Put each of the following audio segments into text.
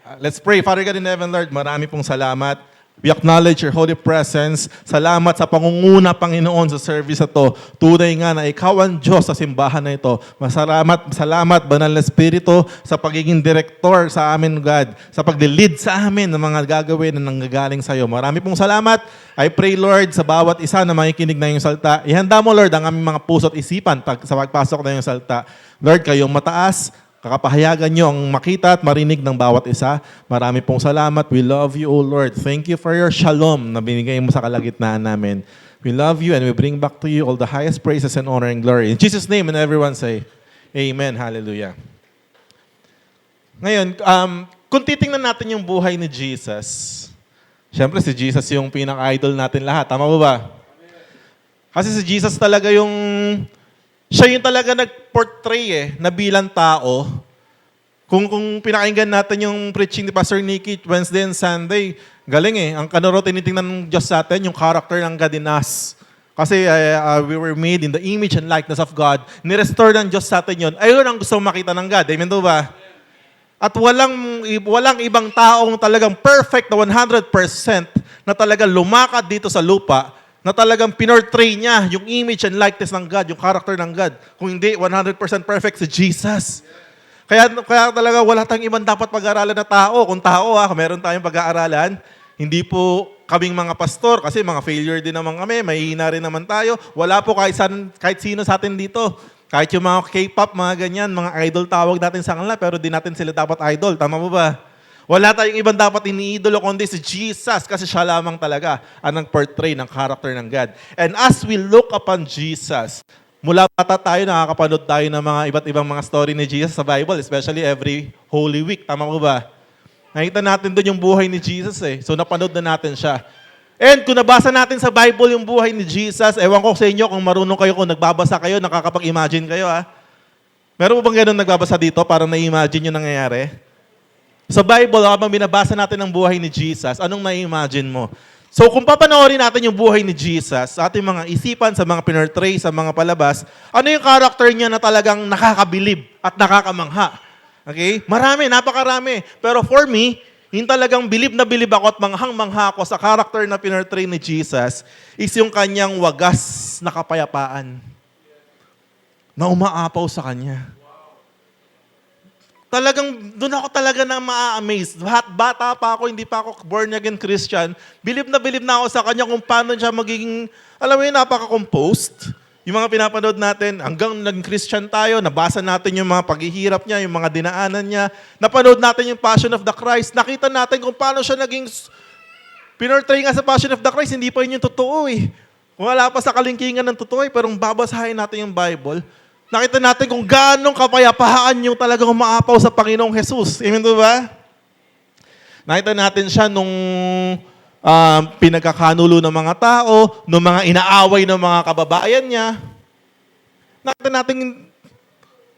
Let's pray. Father God in heaven, Lord, marami pong salamat. We acknowledge your holy presence. Salamat sa pangunguna, Panginoon, sa service na to. Tunay nga na ikaw ang Diyos sa simbahan na ito. Salamat, Banal na Espiritu, sa pagiging director sa amin, God. Sa pag-lead sa amin ng mga gagawin na nanggagaling sa iyo. Marami pong salamat. I pray, Lord, sa bawat isa na makikinig na yung salta. Ihanda mo, Lord, ang aming mga puso at isipan sa pagpasok na yung salta. Lord, kayong mataas, kakapahayagan nyo ang makita at marinig ng bawat isa. Marami pong salamat. We love you, O Lord. Thank you for your shalom na binigay mo sa kalagitnaan namin. We love you and we bring back to you all the highest praises and honor and glory. In Jesus' name, and everyone say, Amen. Hallelujah. Ngayon, kung titingnan natin yung buhay ni Jesus, syempre si Jesus yung pinaka-idol natin lahat. Tama ba ba? Kasi si Jesus talaga yung siya yung talaga nag-portray na bilang tao. Kung pinakinggan natin yung preaching ni Pastor Nicky Wednesday and Sunday, galing Ang kanoro tinitingnan ng Diyos sa atin, yung character ng God in us. Kasi we were made in the image and likeness of God. Ni-restore ng Diyos sa atin yun. Ayun ang gusto makita ng God. Amen ba? At walang ibang taong talagang perfect na 100% na talagang lumakad dito sa lupa na talagang pinortray niya yung image and likeness ng God, yung character ng God. Kung hindi 100% perfect si Jesus. Kaya talaga wala tayong ibang dapat pag-aaralan na tao. Kung tao, meron tayong pag-aaralan, hindi po kaming mga pastor, kasi mga failure din naman kami, mahihina rin naman tayo. Wala po kahit sino sa atin dito. Kahit yung mga K-pop, mga ganyan, mga idol tawag natin sa kanila, pero di natin sila dapat idol. Tama mo ba? Wala tayong ibang dapat iniidolo kundi si Jesus kasi siya lamang talaga ang nag-portray ng character ng God. And as we look upon Jesus, mula bata tayo, nakakapanood tayo ng mga iba't ibang mga story ni Jesus sa Bible, especially every Holy Week. Tama ko ba? Nakita natin doon yung buhay ni Jesus So napanood na natin siya. And kung nabasa natin sa Bible yung buhay ni Jesus, ewan ko sa inyo kung marunong kayo, kung nagbabasa kayo, nakakapag-imagine kayo Meron mo bang ganun nagbabasa dito para na-imagine yung nangyayari? Sa Bible, habang binabasa natin ang buhay ni Jesus, anong na-imagine mo? So kung papanoorin natin yung buhay ni Jesus, sa ating mga isipan, sa mga pinortray, sa mga palabas, ano yung character niya na talagang nakakabilib at nakakamangha? Okay? Marami, napakarami. Pero for me, yung talagang bilib na bilib ako at manghang-mangha ako sa character na pinortray ni Jesus is yung kanyang wagas na kapayapaan na umaapaw sa kanya. Talagang, doon ako talaga na ma-amaze. Bata pa ako, hindi pa ako born again Christian. Bilib na ako sa kanya kung paano siya magiging, alam mo yun, napaka-composed. Yung mga pinapanood natin, hanggang naging Christian tayo, nabasa natin yung mga paghihirap niya, yung mga dinaanan niya. Napanood natin yung Passion of the Christ. Nakita natin kung paano siya naging, pinortray nga sa Passion of the Christ, hindi pa yun yung totoo Wala pa sa kalingkingan ng totoo pero babasahin natin yung Bible, nakita natin kung gaano kapayapaan yung talagang umaapaw sa Panginoong Jesus. Amen ba? Nakita natin siya nung pinagkakanulo ng mga tao, nung mga inaaway ng mga kababayan niya. Nakita natin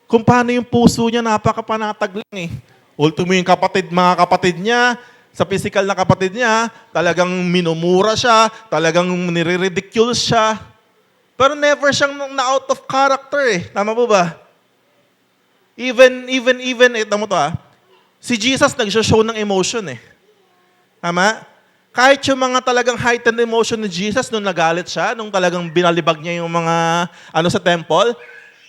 kung paano yung puso niya napakapanatag lang Ultimo yung mga kapatid niya, sa physical na kapatid niya, talagang minumura siya, talagang nire-ridicule siya. Pero never siyang na-out of character Tama po ba? Even, tama to si Jesus nag-show ng emotion Tama? Kahit yung mga talagang heightened emotion ni Jesus nung nagalit siya, nung talagang binalibag niya yung mga sa temple,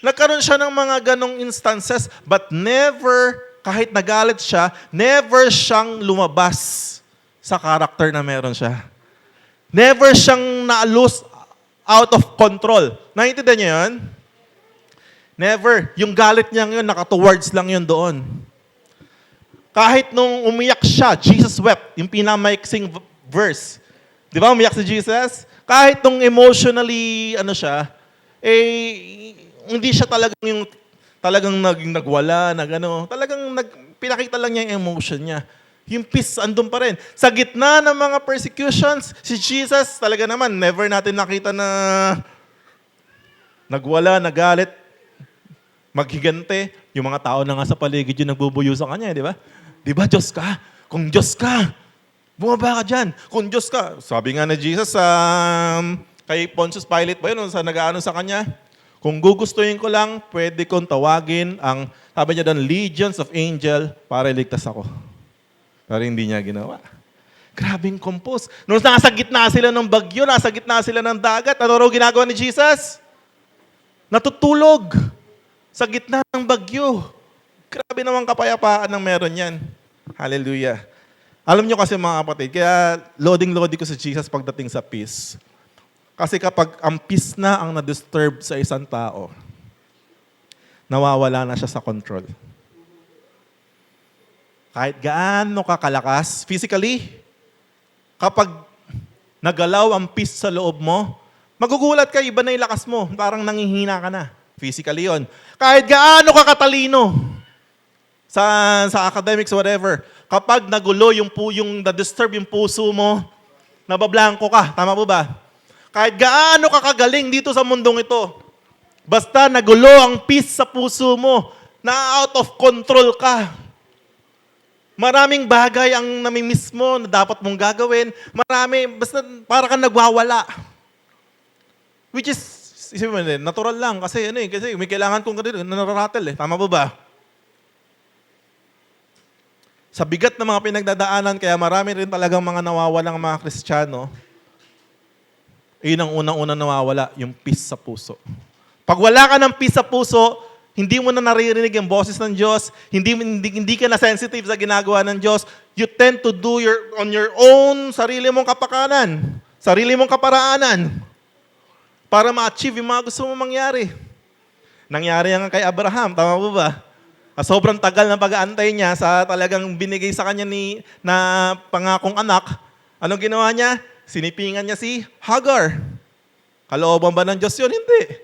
nagkaroon siya ng mga ganong instances, but never, kahit nagalit siya, never siyang lumabas sa character na meron siya. Never siyang na-lose out of control. Naintindihan niyo yun? Never. Yung galit niya ngayon, naka-towards lang yun doon. Kahit nung umiyak siya, Jesus wept. Yung pinamaiksing verse. Di ba umiyak si Jesus? Kahit nung emotionally, hindi siya talagang naging nagwala, talagang pinakita lang niya yung emotion niya. Yung peace, andun pa rin. Sa gitna ng mga persecutions, si Jesus talaga naman, never natin nakita na nagwala, nagalit, maghigante. Yung mga tao na nga sa paligid yung nagbubuyo sa kanya, di ba? Di ba, Diyos ka? Kung Diyos ka, bumaba ka dyan. Kung Diyos ka, sabi nga na Jesus kay Pontius Pilate ba yun, sa nag-aano sa kanya? Kung gugustuhin ko lang, pwede kong tawagin ang, sabi niya doon, legions of angel para iligtas ako. Pero hindi niya ginawa. Grabing compose. Nung nasa gitna sila ng bagyo, nasa gitna sila ng dagat, ano raw ginagawa ni Jesus? Natutulog sa gitna ng bagyo. Grabe naman kapayapaan ng meron yan. Hallelujah. Alam nyo kasi mga kapatid, kaya loading ko si Jesus pagdating sa peace. Kasi kapag ang peace na ang na-disturb sa isang tao, nawawala na siya sa control. Kahit gaano kakalakas, physically, kapag nagalaw ang peace sa loob mo, magugulat ka, iba na yung lakas mo. Parang nangihina ka na. Physically yon. Kahit gaano ka katalino sa academics, whatever, kapag nagulo yung na-disturb yung puso mo, nabablanko ka. Tama po ba? Kahit gaano ka kagaling dito sa mundong ito, basta nagulo ang peace sa puso mo, na out of control ka. Maraming bagay ang namimiss mo na dapat mong gagawin. Basta para kang nagwawala. Which is, natural lang kasi kasi may kailangan kong nararattle . Tama po ba? Sa bigat ng mga pinagdadaanan, kaya marami rin talagang mga nawawalang mga Kristiyano, yun ang unang-unang nawawala, yung peace sa puso. Pag wala ka ng peace sa puso, hindi mo na naririnig yung boses ng Diyos, hindi ka na sensitive sa ginagawa ng Diyos, you tend to do on your own sarili mong kapakanan, sarili mong kaparaanan, para ma-achieve yung mga gusto mong mangyari. Nangyari yan kay Abraham, tama po ba? Sobrang tagal ng pag-aantay niya sa talagang binigay sa kanya na pangakong anak, anong ginawa niya? Sinipingan niya si Hagar. Kalooban ba ng Diyos yun? Hindi.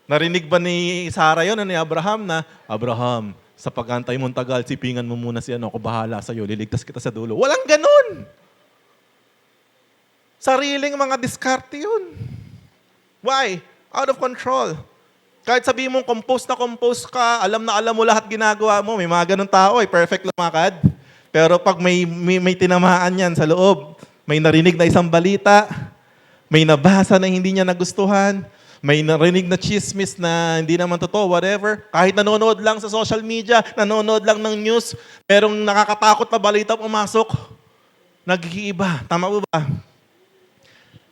Narinig ba ni Sarah yun, ni Abraham na, Abraham, sa pag-antay mong tagal, sipingan mo muna si ako bahala sa'yo, liligtas kita sa dulo. Walang ganun. Sariling mga diskarte yun. Why? Out of control. Kahit sabihin mong compose ka, alam na alam mo lahat ginagawa mo, may mga ganun tao, perfect lumakad. Pero pag may tinamaan yan sa loob, may narinig na isang balita, may nabasa na hindi niya nagustuhan, may narinig na chismis na hindi naman totoo, whatever. Kahit nanonood lang sa social media, nanonood lang ng news, merong nakakatakot na balita pumasok, nag-iiba. Tama ba ba?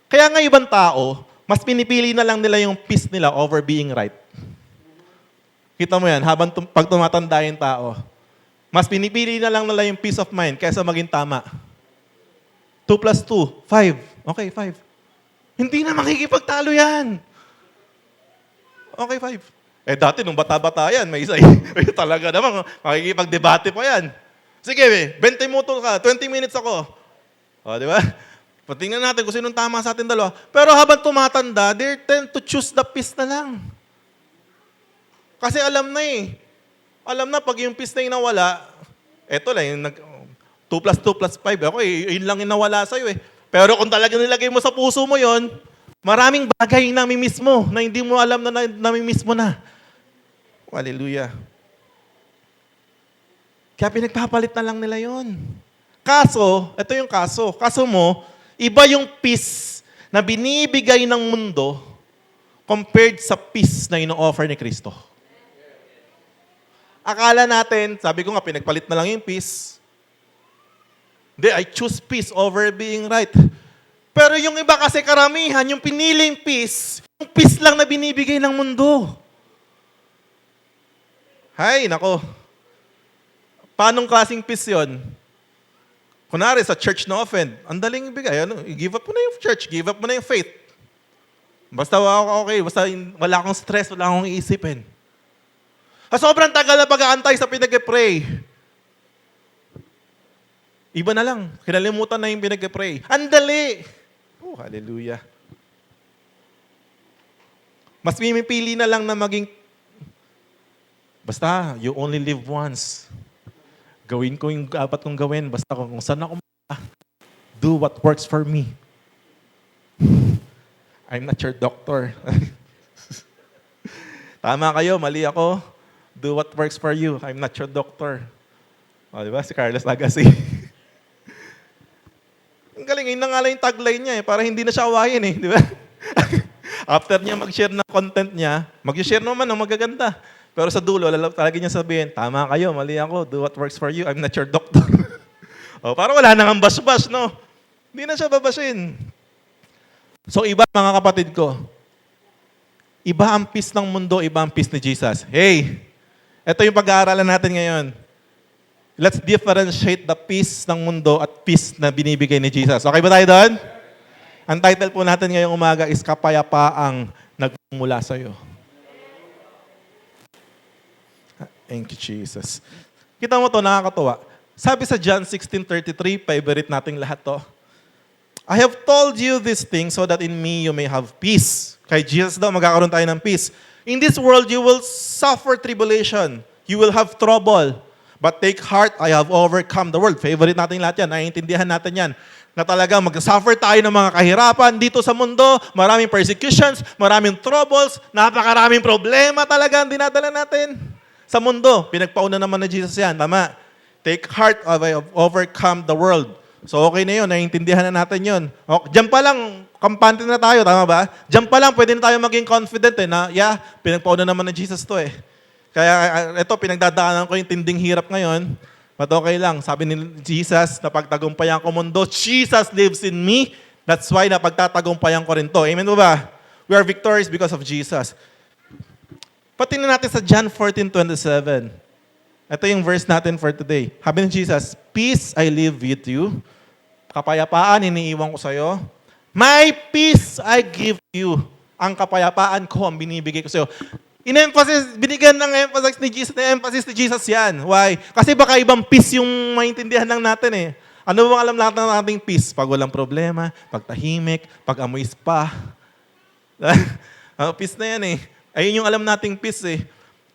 Kaya nga ibang tao, mas pinipili na lang nila yung peace nila over being right. Kita mo yan, pag tumatanda yung tao, mas pinipili na lang nila yung peace of mind kaysa maging tama. 2 plus 2, 5. Okay, 5. Hindi na makikipagtalo yan. Okay, 5. Dati nung bata-bata yan, may isa talaga naman, makikipag-debate pa yan. Sige, 20 minuto ka, 20 minutes ako. O, di ba? Patingnan natin kung sinong tama sa atin dalawa. Pero habang tumatanda, they tend to choose the peace na lang. Kasi alam na Alam na, pag yung peace na yung nawala, eto lang, yung 2 plus 2 plus 5, yun lang yung nawala sa'yo . Pero kung talaga nilagay mo sa puso mo yon, maraming bagay na namimiss mo na hindi mo alam na namimiss mo na. Hallelujah. Kaya pinagpapalit na lang nila yon. Kaso, ito yung kaso. Kaso mo, iba yung peace na binibigay ng mundo compared sa peace na ino-offer ni Kristo. Akala natin, sabi ko nga, pinagpalit na lang yung peace. Hindi, I choose peace over being right. Pero yung iba kasi karamihan, yung piniling peace, yung peace lang na binibigay ng mundo. Hay, nako. Paanong klaseng peace yun? Kunwari, sa church no offend, ang daling ibigay. Give up mo na yung church, give up mo na yung faith. Basta okay, basta wala akong stress, wala akong iisipin. Sobrang tagal na pag-aantay sa pinag-pray. Iba na lang. Kinalimutan na yung pinag-pray. Ang dali! Oh, hallelujah. Mas mimipili na lang na maging, basta, you only live once. Gawin ko yung dapat kong gawin. Basta kung saan ako do what works for me. I'm not your doctor. Tama kayo, mali ako. Do what works for you. I'm not your doctor. O, di ba? Si Carlos Agassi. Ang galing, yun na nga lang yung tagline niya para hindi na siya awayin di ba? After niya mag-share ng content niya, mag-share naman ng magaganda. Pero sa dulo, talaga niya sabihin, tama kayo, mali ako, do what works for you, I'm not your doctor. O, para wala nang bash-bash, no? Hindi na siya babashin. So, iba mga kapatid ko. Iba ang peace ng mundo, iba ang peace ni Jesus. Hey, ito yung pag-aaralan natin ngayon. Let's differentiate the peace ng mundo at peace na binibigay ni Jesus. Okay ba tayo doon? Ang title po natin ngayong umaga is Kapayapaang Nagmumula sa iyo. Thank you, Jesus. Kita mo to, nakakatuwa. Sabi sa John 16:33, favorite nating lahat to. I have told you these things so that in me you may have peace. Kay Jesus daw, magkakaroon tayo ng peace. In this world, you will suffer tribulation. You will have trouble. But take heart, I have overcome the world. Favorite natin lahat yan. Naiintindihan natin yan. Na talagang mag-suffer tayo ng mga kahirapan dito sa mundo. Maraming persecutions, maraming troubles, napakaraming problema talaga ang dinadala natin sa mundo. Pinagpauna naman na Jesus yan. Tama. Take heart, I have overcome the world. So okay na yun, naiintindihan na natin yun. Okay, diyan pa lang, kampante na tayo, tama ba? Diyan pa lang, pwede na tayo maging confident na, pinagpauna naman na Jesus to eh. Kaya ito, pinagdadaanan ko yung tinding hirap ngayon. But okay lang, sabi ni Jesus, napagtagumpayan ko mundo, Jesus lives in me. That's why napagtatagumpayan ko rin to. Amen ba ba? We are victorious because of Jesus. Patingnan natin sa John 14:27. Ito yung verse natin for today. Sabi ni Jesus, peace I leave with you. Kapayapaan, iniiwan ko sa'yo. My peace I give you. Ang kapayapaan ko ang binibigay ko sa'yo. Binigyan ng emphasis ni Jesus yan. Why? Kasi baka ibang peace yung maintindihan lang natin eh. Ano bang alam natin ng ating peace? Pag walang problema, pag tahimik, pag amoy spa. Peace na yan eh. Ayun yung alam nating peace eh.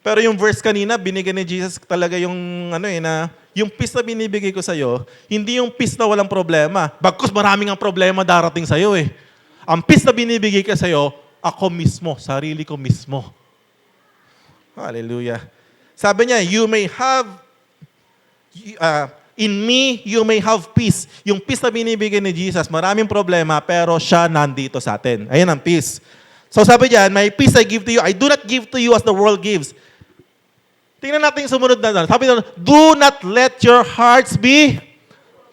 Pero yung verse kanina, binigyan ni Jesus talaga yung yung peace na binibigay ko sa'yo, hindi yung peace na walang problema. Bagkus maraming ang problema darating sa'yo eh. Ang peace na binibigay ko sa'yo, ako mismo, sarili ko mismo. Hallelujah. Sabi niya, you may have, in me, you may have peace. Yung peace na binibigay ni Jesus, maraming problema, pero siya nandito sa atin. Ayan ang peace. So sabi niya, my peace I give to you, I do not give to you as the world gives. Tingnan natin yung sumunod na. Sabi doon, do not let your hearts be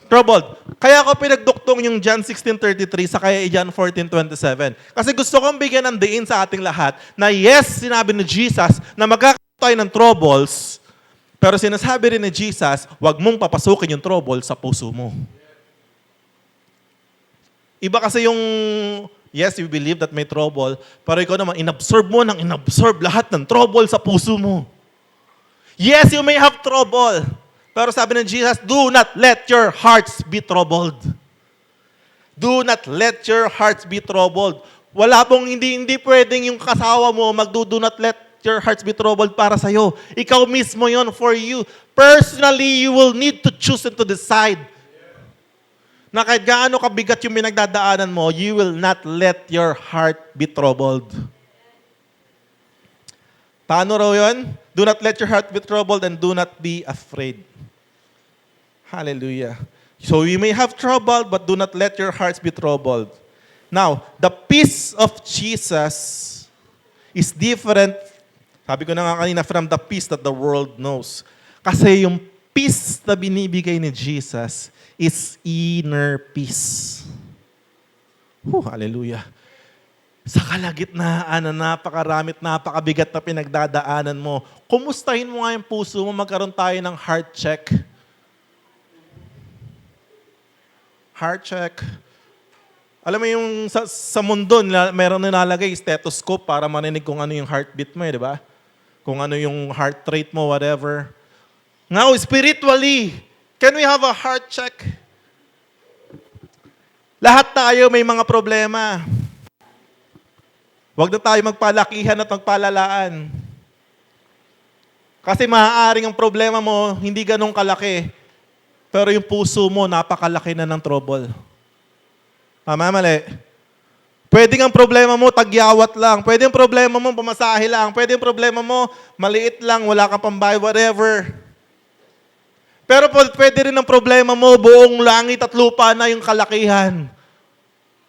troubled. Kaya ako pinagduktong yung John 16:33 sa kaya John 14:27. Kasi gusto kong bigyan ng diin sa ating lahat na yes, sinabi ni Jesus na magkakaroon tayo ng troubles, pero sinasabi rin ni Jesus, huwag mong papasukin yung trouble sa puso mo. Iba kasi yung, yes, you believe that may trouble, pero ikaw naman, inabsorb lahat ng trouble sa puso mo. Yes, you may have trouble. Pero sabi ng Jesus, do not let your hearts be troubled. Do not let your hearts be troubled. Wala pong hindi pwedeng yung kasawa mo do not let your hearts be troubled para sa'yo. Ikaw mismo yon for you. Personally, you will need to choose and to decide na kahit gaano kabigat yung pinagdadaanan mo, you will not let your heart be troubled. Paano raw yun? Do not let your heart be troubled and do not be afraid. Hallelujah. So you may have trouble, but do not let your hearts be troubled. Now, the peace of Jesus is different, sabi ko na nga kanina, from the peace that the world knows. Kasi yung peace na binibigay ni Jesus is inner peace. Hallelujah. Sa kalagitnaan na napakaramit, napakabigat na pinagdadaanan mo, kumustahin mo nga yung puso mo, magkaroon tayo ng heart check. Heart check. Alam mo yung sa mundo, meron nilalagay stethoscope para marinig kung ano yung heartbeat mo, di ba? Kung ano yung heart rate mo, whatever. Now, spiritually, can we have a heart check? Lahat tayo may mga problema. Huwag na tayo magpalakihan at magpalalaan. Kasi maaaring ang problema mo, hindi ganun kalaki. Pero yung puso mo, napakalaki na ng trouble. Tama, mali? Pwede ang problema mo, tagyawat lang. Pwede ang problema mo, pamasahe lang. Pwede ang problema mo, maliit lang, wala kang pambayad, whatever. Pero pwede rin ang problema mo, buong langit at lupa na yung kalakihan.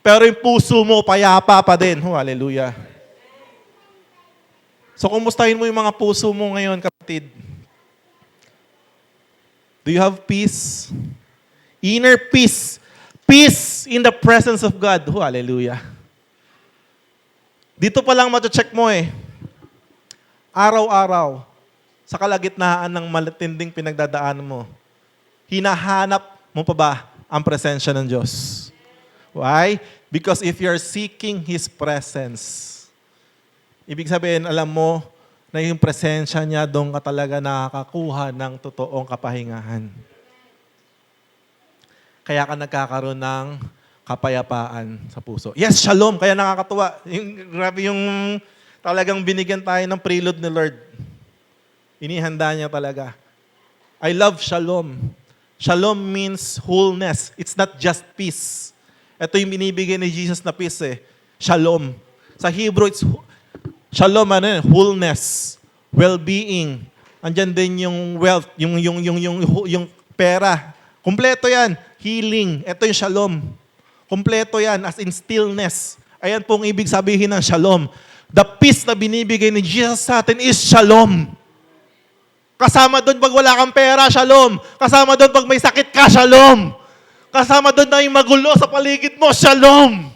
Pero yung puso mo, payapa pa din. Hallelujah. So, kumustahin mo yung mga puso mo ngayon, kapatid? Do you have peace? Inner peace. Peace in the presence of God. Oh, hallelujah. Dito pa lang check mo eh. Araw-araw, sa kalagitnaan ng matinding pinagdadaanan mo, hinahanap mo pa ba ang presensya ng Diyos? Why? Because if you're seeking His presence, ibig sabihin, alam mo na yung presensya niya doon ka talaga nakakakuha ng totoong kapahingahan. Kaya ka nagkakaroon ng kapayapaan sa puso. Yes, shalom. Kaya nakakatuwa. Grabe yung talagang binigyan tayo ng prelude ni Lord. Inihanda niya talaga. I love shalom. Shalom means wholeness. It's not just peace. Ito yung binibigay ni Jesus na peace eh. Shalom. Sa Hebrew, it's shalom, wholeness, well-being. Andyan din yung wealth, yung pera. Kumpleto yan. Healing. Ito yung shalom. Kumpleto yan, as in stillness. Ayan pong ibig sabihin ng shalom. The peace na binibigay ni Jesus sa atin is shalom. Kasama doon pag wala kang pera, shalom. Kasama doon pag may sakit ka, shalom. Kasama doon na yung magulo sa paligid mo, shalom.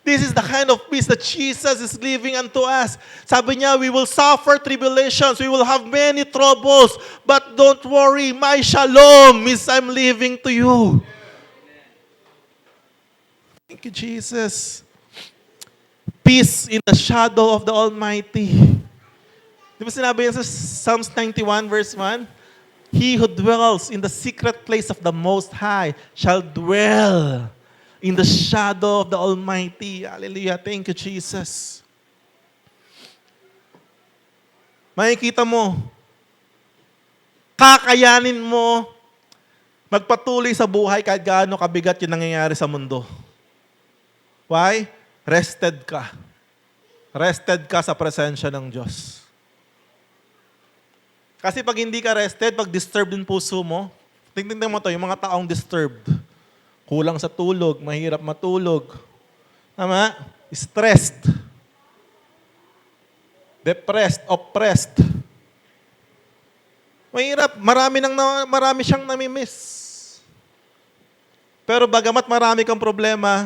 This is the kind of peace that Jesus is giving unto us. Sabi niya, we will suffer tribulations, we will have many troubles, but don't worry, my shalom is I'm leaving to you. Thank you, Jesus. Peace in the shadow of the Almighty. Di ba sinabi yan sa Psalms 91 verse 1? He who dwells in the secret place of the Most High shall dwell in the shadow of the Almighty. Hallelujah. Thank you, Jesus. Makikita mo, kakayanin mo magpatuloy sa buhay kahit gaano kabigat yung nangyayari sa mundo. Why? Rested ka. Rested ka sa presensya ng Diyos. Kasi pag hindi ka rested, pag disturbed yung puso mo, tingnan mo to, yung mga taong disturbed, kulang sa tulog, mahirap matulog, tama? Stressed, depressed, oppressed. Mahirap, marami siyang namimiss. Pero bagamat marami kang problema,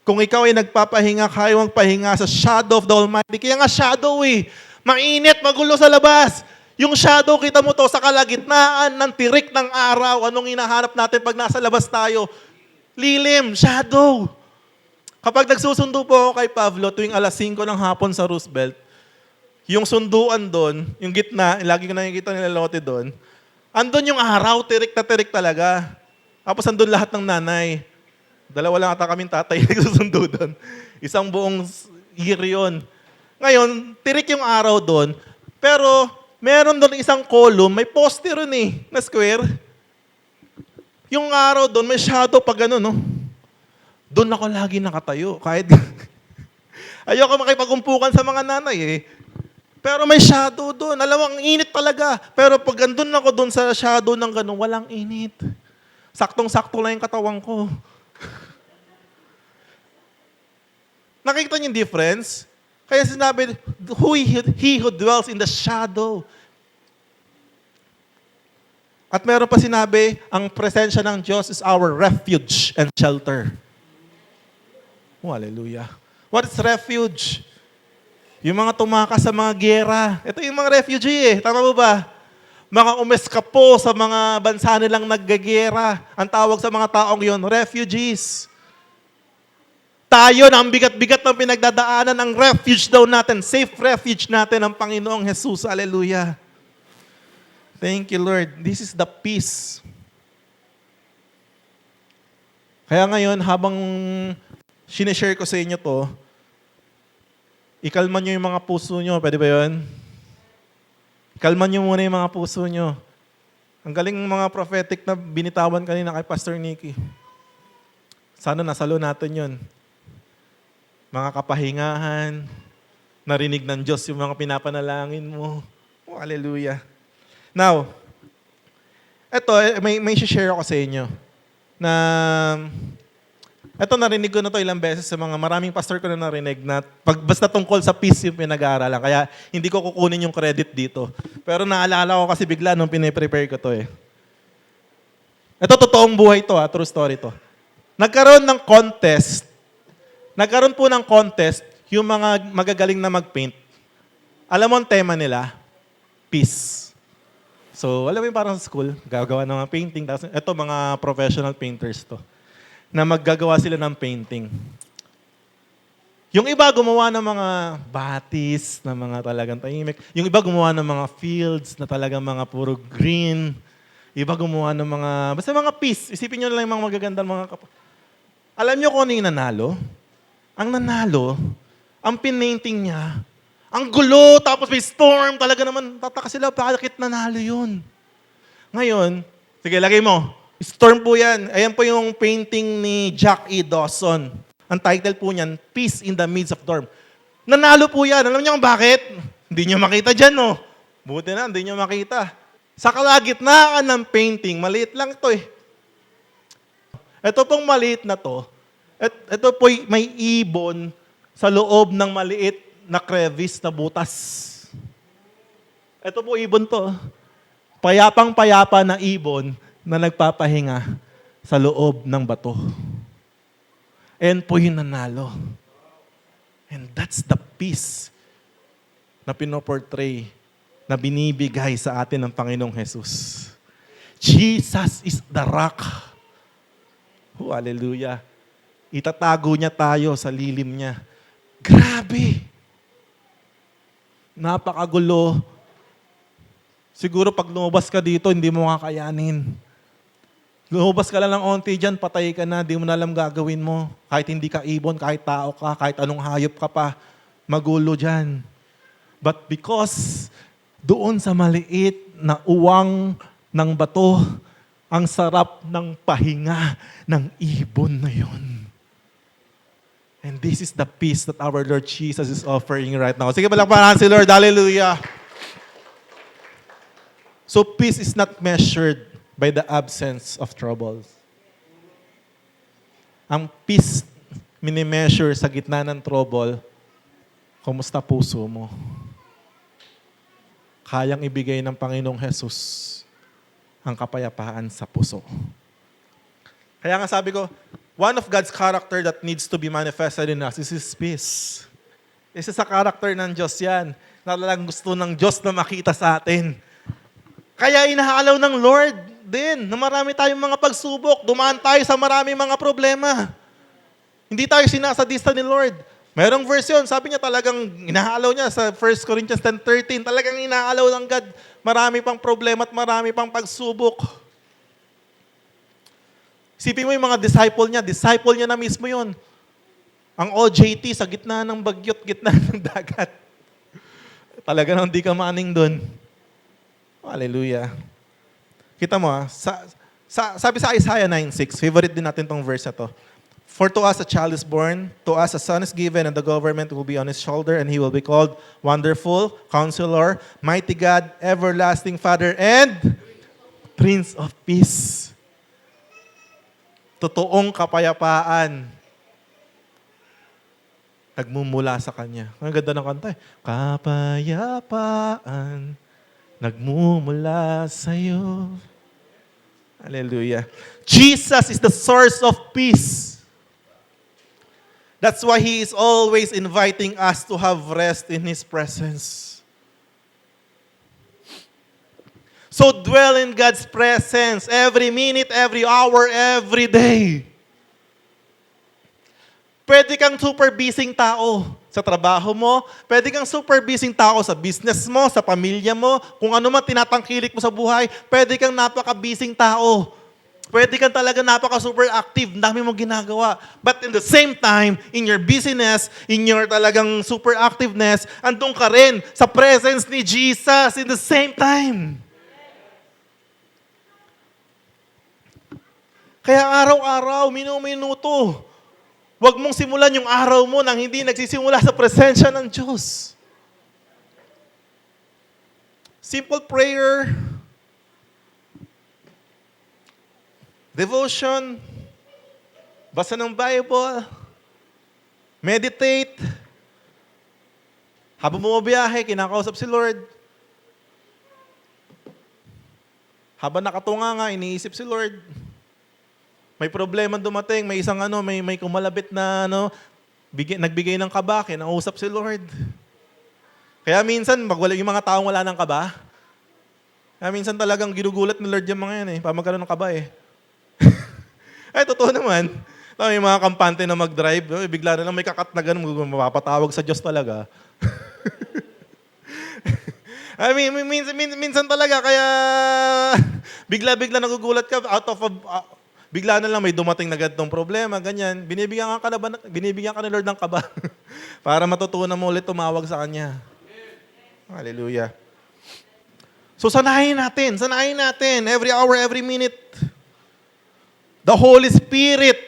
kung ikaw ay nagpapahinga, kaya mong pahinga sa shadow of the Almighty. Kaya nga shadow eh. Mainit, magulo sa labas. Yung shadow, kita mo to sa kalagitnaan ng tirik ng araw. Anong hinahanap natin pag nasa labas tayo? Lilim, shadow. Kapag nagsusundo po ako kay Pablo tuwing alas 5 ng hapon sa Roosevelt, yung sunduan doon, yung gitna, lagi ko nakikita nila lote doon, andun yung araw, tirik na tirik talaga. Tapos andun lahat ng nanay. Dalawa lang ata kaming tatay nagsusundo doon. Isang buong year yun. Ngayon, tirik yung araw doon, pero meron doon isang column, may poster ron eh, na square. Yung araw doon, may shadow pa gano'n, no? Doon ako lagi nakatayo. Kahit ayoko makipagumpukan sa mga nanay eh. Pero may shadow doon. Alam mo, ang init talaga. Pero pag andun ako doon sa shadow ng gano'n, walang init. Saktong-sakto lang yung katawan ko. Nakikita niyo yung difference? Kaya sinabi, he who dwells in the shadow. At meron pa sinabi, ang presensya ng Diyos is our refuge and shelter. Oh, hallelujah. What is refuge? Yung mga tumakas sa mga giyera. Ito yung mga refugee eh. Tama mo ba? Mga umeskapo sa mga bansa nilang naggagera. Ang tawag sa mga taong yon, refugees. Tayo na ang bigat-bigat ng pinagdadaanan, ang refuge daw natin, safe refuge natin ang Panginoong Jesus. Hallelujah. Thank you, Lord. This is the peace. Kaya ngayon, habang sinishare ko sa inyo to, ikalman nyo yung mga puso nyo. Pwede ba yun? Kalman nyo muna yung mga puso nyo. Ang galing mga prophetic na binitawan kanina kay Pastor Nicky. Sana nasalo natin yun. Mga kapahingahan, narinig ng Diyos yung mga pinapanalangin mo. Oh, hallelujah. Now, eto, may share ako sa inyo na eto narinig ko na to ilang beses sa mga maraming pastor ko na narinig na basta tungkol sa peace yung pinag-aaralan. Kaya hindi ko kukunin yung credit dito. Pero naalala ko kasi bigla nung piniprepare ko to eh. Ito, totoong buhay to, true story to. Nagkaroon po ng contest yung mga magagaling na mag-paint. Alam mo ang tema nila? Peace. So, alam mo yung parang sa school, gagawa ng mga painting. Tapos, ito, mga professional painters to, na maggagawa sila ng painting. Yung iba gumawa ng mga batis, na mga talagang tahimik. Yung iba gumawa ng mga fields na talagang mga puro green. Iba gumawa ng mga, basta mga peace. Isipin nyo lang yung mga magagandang mga Alam nyo kung ano yung nanalo? Ang nanalo, ang pinainting niya, ang gulo, tapos may storm, talaga naman, tataka sila, bakit nanalo yun? Ngayon, sige, lagay mo. Storm po yan. Ayan po yung painting ni Jack E. Dawson. Ang title po niyan, Peace in the Midst of Storm. Nanalo po yan. Alam niyo kung bakit? Hindi niyo makita dyan, no? Buti na, hindi niyo makita. Sa kalagitnaan ng painting, maliit lang ito eh. Ito pong maliit na to, ito po may ibon sa loob ng maliit na crevice na butas. Ito po ibon to. Payapang-payapa na ibon na nagpapahinga sa loob ng bato. Ayan po yung nanalo. And that's the peace na pinoportray, na binibigay sa atin ng Panginoong Jesus. Jesus is the rock. Oh, hallelujah. Itatago niya tayo sa lilim niya. Grabe! Napakagulo. Siguro pag lumabas ka dito, hindi mo kakayanin. Lumabas ka lang ng onti dyan, patay ka na, di mo na alam gagawin mo. Kahit hindi ka ibon, kahit tao ka, kahit anong hayop ka pa, magulo dyan. But because doon sa maliit na uwang ng bato, ang sarap ng pahinga ng ibon na yun. And this is the peace that our Lord Jesus is offering right now. Sige, palakpakan si Lord. Hallelujah. So peace is not measured by the absence of troubles. Ang peace minimeasure sa gitna ng trouble, kumusta puso mo? Kayang ibigay ng Panginoong Jesus ang kapayapaan sa puso. Kaya nga sabi ko, one of God's character that needs to be manifested in us is His peace. Isa sa character ng Diyos yan, na talagang gusto ng Diyos na makita sa atin. Kaya inaalaw ng Lord din na marami tayong mga pagsubok, dumaan tayo sa maraming mga problema. Hindi tayo sinasadista ni Lord. Merong verse yun, sabi niya talagang inaalaw niya sa 1 Corinthians 10:13, talagang inaalaw ng God. Marami pang problema at marami pang pagsubok. Isipin mo yung mga disciple niya na mismo yun. Ang OJT sa gitna ng bagyot, gitna ng dagat. Talaga nang di ka maaning doon. Hallelujah. Kita mo sabi sa Isaiah 9:6, favorite din natin tong verse na to. For to us a child is born, to us a son is given, and the government will be on his shoulder, and he will be called Wonderful, Counselor, Mighty God, Everlasting Father, and Prince of Peace. Totoong kapayapaan nagmumula sa Kanya. Ang ganda ng kanta eh. Kapayapaan nagmumula sa iyo. Hallelujah. Jesus is the source of peace. That's why He is always inviting us to have rest in His presence. So dwell in God's presence every minute, every hour, every day. Pwede kang super busy tao sa trabaho mo. Pwede kang super busy tao sa business mo, sa pamilya mo. Kung ano man tinatangkilik mo sa buhay, pwede kang napaka-busy tao. Pwede kang talaga napaka-super active, dami mong ginagawa. But in the same time, in your busyness, in your talagang super activeness, andun ka rin sa presence ni Jesus in the same time. Kaya araw-araw, minuto, huwag mong simulan yung araw mo nang hindi nagsisimula sa presensya ng Diyos. Simple prayer, devotion, basa ng Bible, meditate, habang bumabiyahe, kinakausap si Lord. Habang nakatunga nga, iniisip si Lord. May problema dumating, may isang may kumalabit na nagbigay ng kaba, kinausap si Lord. Kaya minsan, yung mga taong wala ng kaba, kaya minsan talagang ginugulat ni Lord yung mga yan para magkaroon ng kaba Ay, totoo naman. May mga kampante na mag-drive, bigla na lang may kakat na ganun, mapapatawag sa Diyos talaga. I mean, minsan talaga, kaya bigla-bigla nagugulat ka, bigla na lang may dumating na ganitong problema, ganyan. Binibigyan ka ni Lord ng kaba para matutunan mo ulit tumawag sa Kanya. Hallelujah. So sanayin natin, every hour, every minute. The Holy Spirit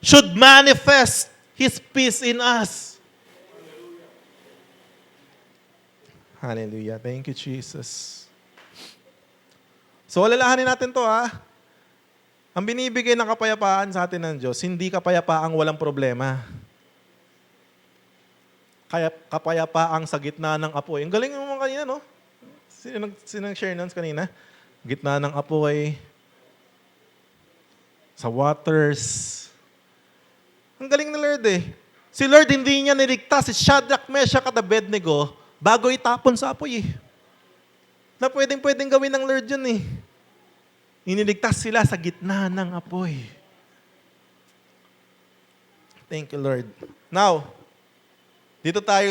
should manifest His peace in us. Hallelujah. Thank you, Jesus. So, alalahanin natin to Ang binibigay ng kapayapaan sa atin ng Diyos, hindi kapayapaang walang problema. Kaya kapayapaang sa gitna ng apoy. Ang galing mo kanina, no? Sinang share nun kanina? Gitna ng apoy, sa waters. Ang galing ni Lord Si Lord hindi niya niligtas si Shadrach, Meshach at Abednego bago itapon sa apoy Na pwedeng gawin ng Lord yun Iniligtas sila sa gitna ng apoy. Thank you, Lord. Now, dito tayo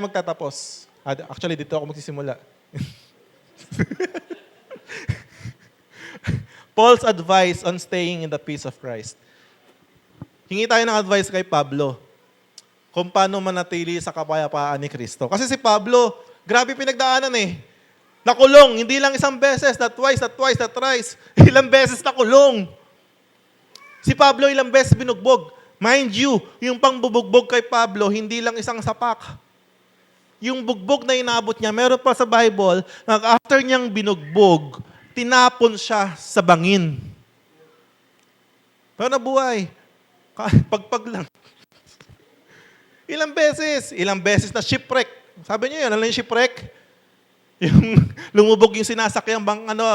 magtatapos. Actually, dito ako magsisimula. Paul's advice on staying in the peace of Christ. Hingi tayo ng advice kay Pablo kung paano manatili sa kapayapaan ni Kristo. Kasi si Pablo, grabe pinagdaanan Nakulong, hindi lang isang beses, not twice, not thrice. Ilang beses nakulong. Si Pablo ilang beses binugbog. Mind you, yung pangbubugbog kay Pablo, hindi lang isang sapak. Yung bugbog na inabot niya, meron pa sa Bible, after niyang binugbog, tinapon siya sa bangin. Pero nabuhay. Pagpag lang. Ilang beses na shipwreck. Sabi niyo yun, ano yung shipwreck? Yung lumubog yung sinasakyan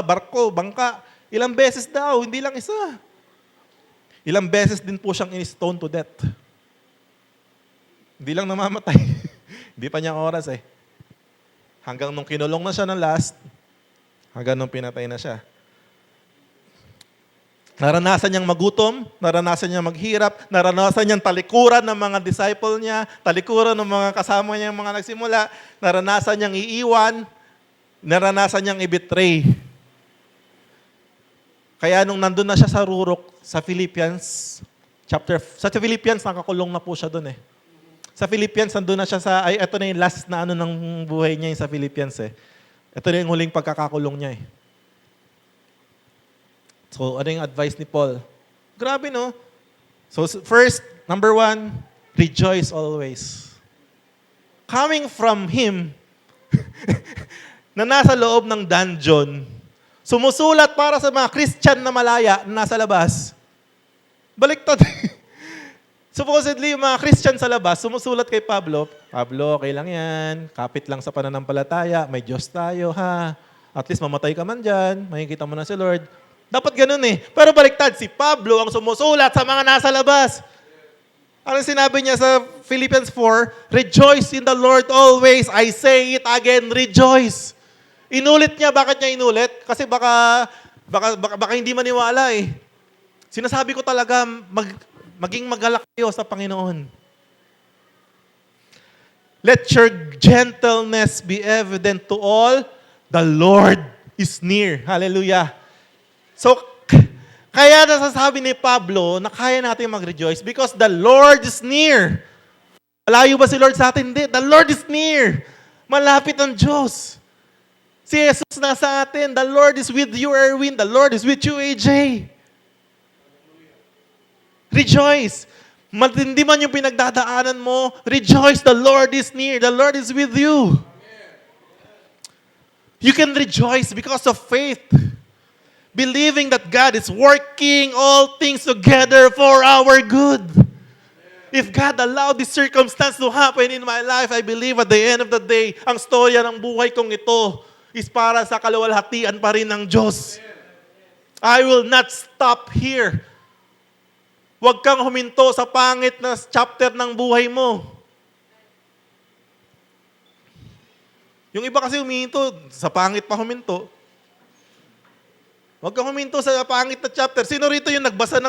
barko, bangka. Ilang beses daw, hindi lang isa. Ilang beses din po siyang in-stone to death. Hindi lang namamatay. Hindi pa niya oras Hanggang nung kinulong na siya ng last, hanggang nung pinatay na siya. Naranasan niyang magutom, naranasan niyang maghirap, naranasan niyang talikuran ng mga disciple niya, talikuran ng mga kasama niya, mga nagsimula, naranasan niyang iiwan, naranasan niyang i-betray. Kaya nung nandun na siya sa rurok, sa Philippians, nakakulong na po siya dun Sa Philippians, nandun na siya ito na yung last na ng buhay niya sa Philippians Ito na yung huling pagkakakulong niya So, ano yung advice ni Paul? Grabe, no? So, first, number 1, rejoice always. Coming from him, na nasa loob ng dungeon, sumusulat para sa mga Christian na malaya na nasa labas. Baliktad. Supposedly, yung mga Christian sa labas, sumusulat kay Pablo, okay lang yan, kapit lang sa pananampalataya, may Diyos tayo, At least mamatay ka man dyan, makikita mo na si Lord. Dapat ganun Pero baliktad, si Pablo ang sumusulat sa mga nasa labas. Ano sinabi niya sa Philippians 4? Rejoice in the Lord always. I say it again, rejoice. Inulit niya. Bakit niya inulit? Kasi baka hindi maniwala Sinasabi ko talaga, maging magalak kayo sa Panginoon. Let your gentleness be evident to all. The Lord is near. Hallelujah. So, kaya nasasabi ni Pablo na kaya natin mag-rejoice because the Lord is near. Malayo ba si Lord sa atin? Hindi. The Lord is near. Malapit ang Diyos. Si Jesus nasa atin. The Lord is with you, Erwin. The Lord is with you, AJ. Rejoice. Matindi man yung pinagdadaanan mo, rejoice. The Lord is near. The Lord is with you. You can rejoice because of faith. Believing that God is working all things together for our good. If God allowed this circumstance to happen in my life, I believe at the end of the day, ang storya ng buhay kong ito is para sa kaluwalhatian pa rin ng Diyos. I will not stop here. Huwag kang huminto sa pangit na chapter ng buhay mo. Yung iba kasi huminto, sa pangit pa huminto. Huwag kang huminto sa pangit na chapter. Sino rito yung nagbasa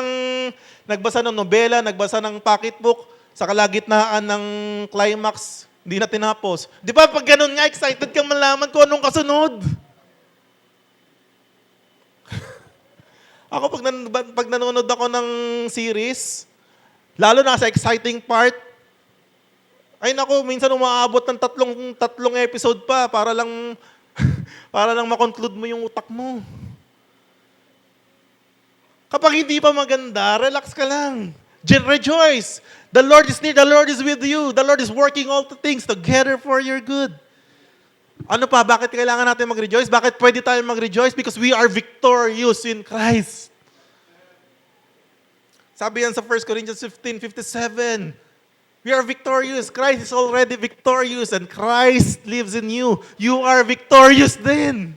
ng nobela, nagbasa ng pocketbook, sa kalagitnaan ng climax, hindi na tinapos? Di ba pag ganun nga, excited kang malaman kung anong kasunod? Ako pag nanonood ako ng series, lalo na sa exciting part, ay naku, minsan umaabot ng tatlong episode pa para lang para lang ma-conclude mo yung utak mo. Kapag hindi pa maganda, relax ka lang. Rejoice. The Lord is near, the Lord is with you. The Lord is working all the things together for your good. Ano pa? Bakit kailangan natin mag-rejoice? Bakit pwede tayo mag-rejoice? Because we are victorious in Christ. Sabi yan sa 1 Corinthians 15:57. We are victorious. Christ is already victorious and Christ lives in you. You are victorious din.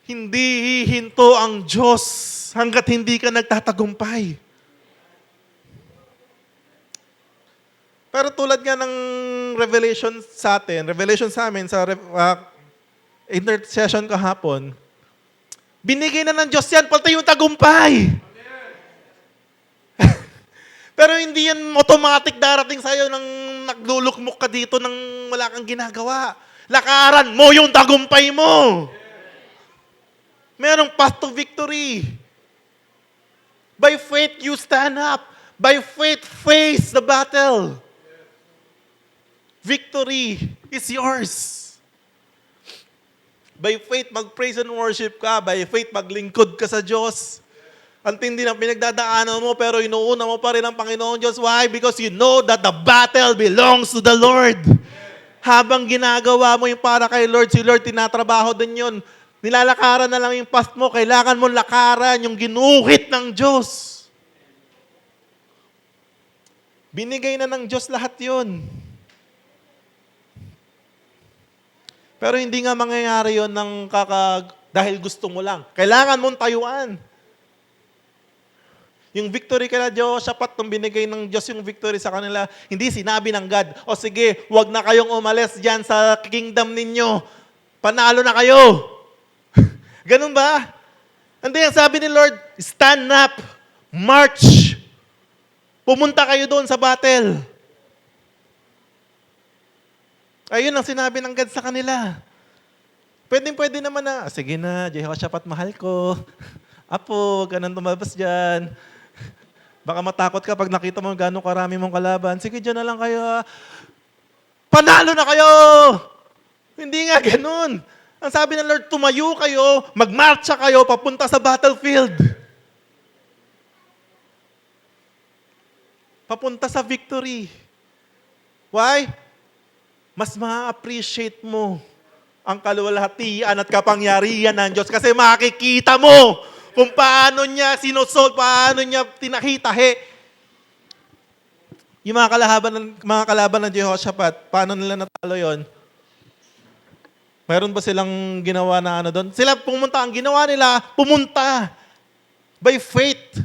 Hindi hihinto ang Diyos hanggat hindi ka nagtatagumpay. Pero tulad nga ng revelation sa amin sa intercession kahapon, binigay na ng Diyos yan, pati yung tagumpay. Pero hindi yan automatic darating sa'yo nang naglulukmok ka dito nang wala kang ginagawa. Lakaran mo yung tagumpay mo. Merong path to victory. By faith, you stand up. By faith, face the battle. Victory is yours. By faith, mag-praise and worship ka. By faith, maglingkod ka sa Diyos. Ang tindi ng pinagdadaanan mo, pero inuuna mo pa rin ang Panginoon Diyos. Why? Because you know that the battle belongs to the Lord. Habang ginagawa mo yung para kay Lord, si Lord tinatrabaho din yun. Nilalakaran na lang yung path mo. Kailangan mo lakaran yung ginuhit ng Diyos. Binigay na ng Diyos lahat yun. Pero hindi nga mangyayari yun dahil gusto mo lang. Kailangan mong tayuan. Yung victory kay Jehoshaphat, nung binigay ng Diyos yung victory sa kanila, hindi sinabi ng God, o sige, wag na kayong umalis dyan sa kingdom ninyo. Panalo na kayo. Ganun ba? Hindi, ang sabi ni Lord, stand up, march. Pumunta kayo doon sa battle. Ayun ang sinabi ng God sa kanila. Pwede naman na, sige na, Jehoshaphat, mahal ko. Apo, ganun tumabas dyan. Baka matakot ka pag nakita mo gano'ng karami mong kalaban. Sige, dyan na lang kayo. Panalo na kayo! Hindi nga ganun. Ang sabi ng Lord, tumayo kayo, magmarcha kayo, papunta sa battlefield. Papunta sa victory. Why? Mas ma-appreciate mo ang kaluwalhatian at kapangyarihan ng Diyos kasi makikita mo kung paano niya sinusolve, paano niya tinahitahi. Yung mga kalaban ng Jehoshaphat, paano nila natalo yon? Mayroon ba silang ginawa na ano doon? Sila pumunta, ang ginawa nila, pumunta. By faith.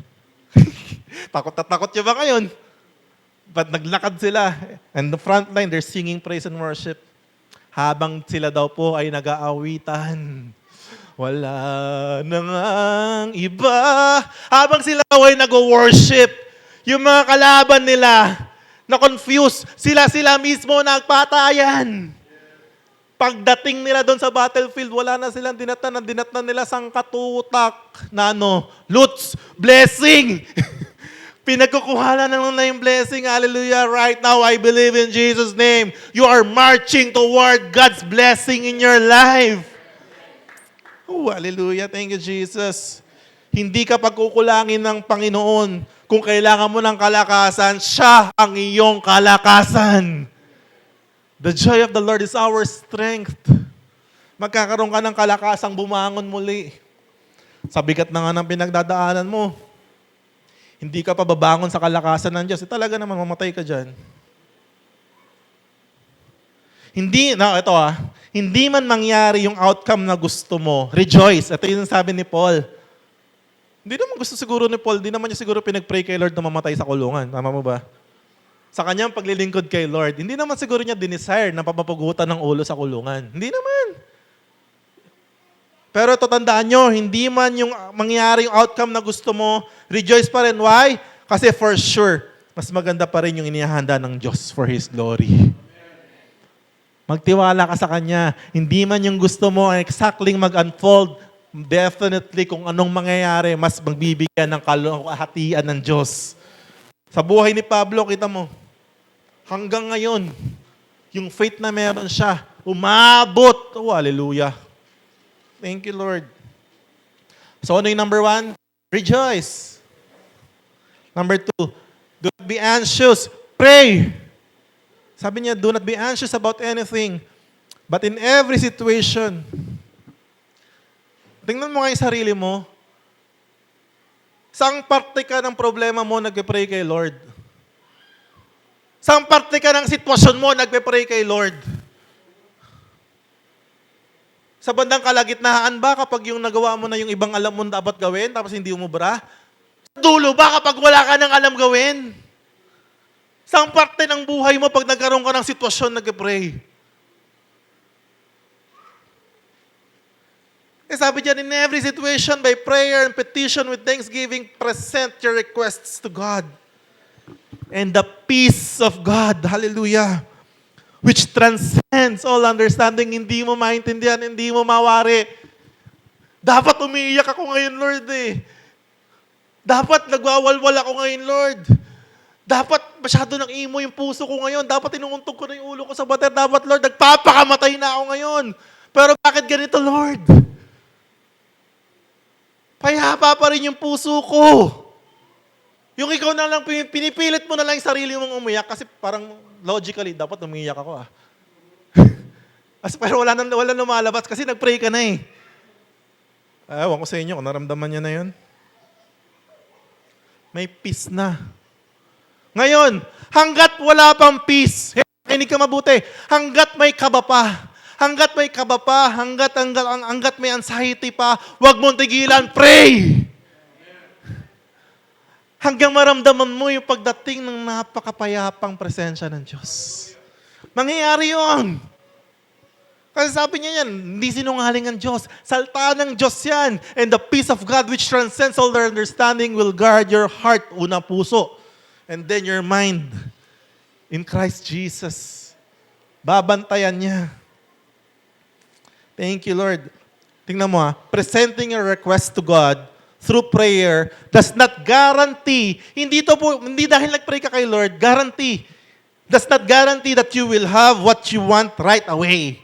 Takot na takot niya ba ngayon? But naglakad sila. And the front line, they're singing praise and worship. Habang sila daw po ay nag-aawitan. Wala na ngang iba. Habang sila ay nag-worship, yung mga kalaban nila, na-confuse, sila mismo nagpatayan. Pagdating nila doon sa battlefield, wala na silang dinatnan. Ang dinatnan nila sangkatutak na Lutz, blessing. Pinagkukuhanan na lang na yung blessing. Hallelujah. Right now, I believe in Jesus' name. You are marching toward God's blessing in your life. Oh, hallelujah. Thank you, Jesus. Hindi ka pagkukulangin ng Panginoon. Kung kailangan mo ng kalakasan, siya ang iyong kalakasan. The joy of the Lord is our strength. Magkakaroon ka ng kalakasang bumangon muli. Sa bigat na nga ng pinagdadaanan mo, hindi ka pa babangon sa kalakasan ng Diyos. Talaga naman, mamatay ka dyan. hindi man mangyari yung outcome na gusto mo, rejoice. Ito yung sabi ni Paul. Hindi naman gusto siguro ni Paul, hindi naman niya siguro pinag-pray kay Lord na mamatay sa kulungan. Tama mo ba? Sa kanyang paglilingkod kay Lord, hindi naman siguro niya dinesire na papapagutan ng ulo sa kulungan. Hindi naman. Pero ito tandaan nyo, hindi man yung mangyari yung outcome na gusto mo, rejoice pa rin. Why? Kasi for sure, mas maganda pa rin yung inihahanda ng Diyos for His glory. Magtiwala ka sa Kanya. Hindi man yung gusto mo exactly mag-unfold, definitely kung anong mangyayari, mas magbibigyan ng kalahatian ng Diyos. Sa buhay ni Pablo, kita mo, hanggang ngayon, yung faith na meron siya, umabot. Oh, hallelujah. Thank you, Lord. So, ano yung number 1? Rejoice. Number 2, do not be anxious. Pray. Sabi niya, do not be anxious about anything, but in every situation, tingnan mo nga yung sarili mo, saang parte ka ng problema mo nagpe-pray kay Lord? Saang parte ka ng sitwasyon mo nagpe-pray kay Lord? Sa bandang kalagitnaan ba kapag yung nagawa mo na yung ibang alam mo dapat gawin tapos hindi umubra? Sa dulo ba kapag wala ka ng alam gawin? Saang parte ng buhay mo pag nagkaroon ka ng sitwasyon nagpe-pray? Sabi dyan, in every situation, by prayer and petition with thanksgiving, present your requests to God. And the peace of God, hallelujah, which transcends all understanding, hindi mo maintindihan, hindi mo mawari. Dapat umiiyak ako ngayon, Lord eh. Dapat nagwawalwal ako ngayon, Lord. Dapat masyado nang imo yung puso ko ngayon. Dapat inuuntog ko na yung ulo ko sa bater. Dapat, Lord, nagpapakamatay na ako ngayon. Pero bakit ganito, Lord? Payapa pa rin yung puso ko. Yung ikaw na lang, pinipilit mo na lang yung sarili mong umiyak kasi parang logically, dapat umiyak ako pero wala lumalabas kasi nag-pray ka na eh. Ewan ko sa inyo kung naramdaman niya na yun. May peace na. Ngayon, hanggat wala pang peace, kinig ka mabuti, hanggat may kaba pa, hanggat may anxiety pa, huwag mong tigilan, pray! Hanggang maramdaman mo yung pagdating ng napakapayapang presensya ng Diyos. Mangyayari yun. Kasi sabi niya yan, hindi sinungaling ang Diyos. Salta ng Diyos yan. And the peace of God which transcends all their understanding will guard your heart, unang puso. And then your mind in Christ Jesus. Babantayan niya. Thank you, Lord. Tingnan mo presenting a request to God through prayer does not guarantee, hindi dahil nag-pray ka kay Lord, does not guarantee that you will have what you want right away.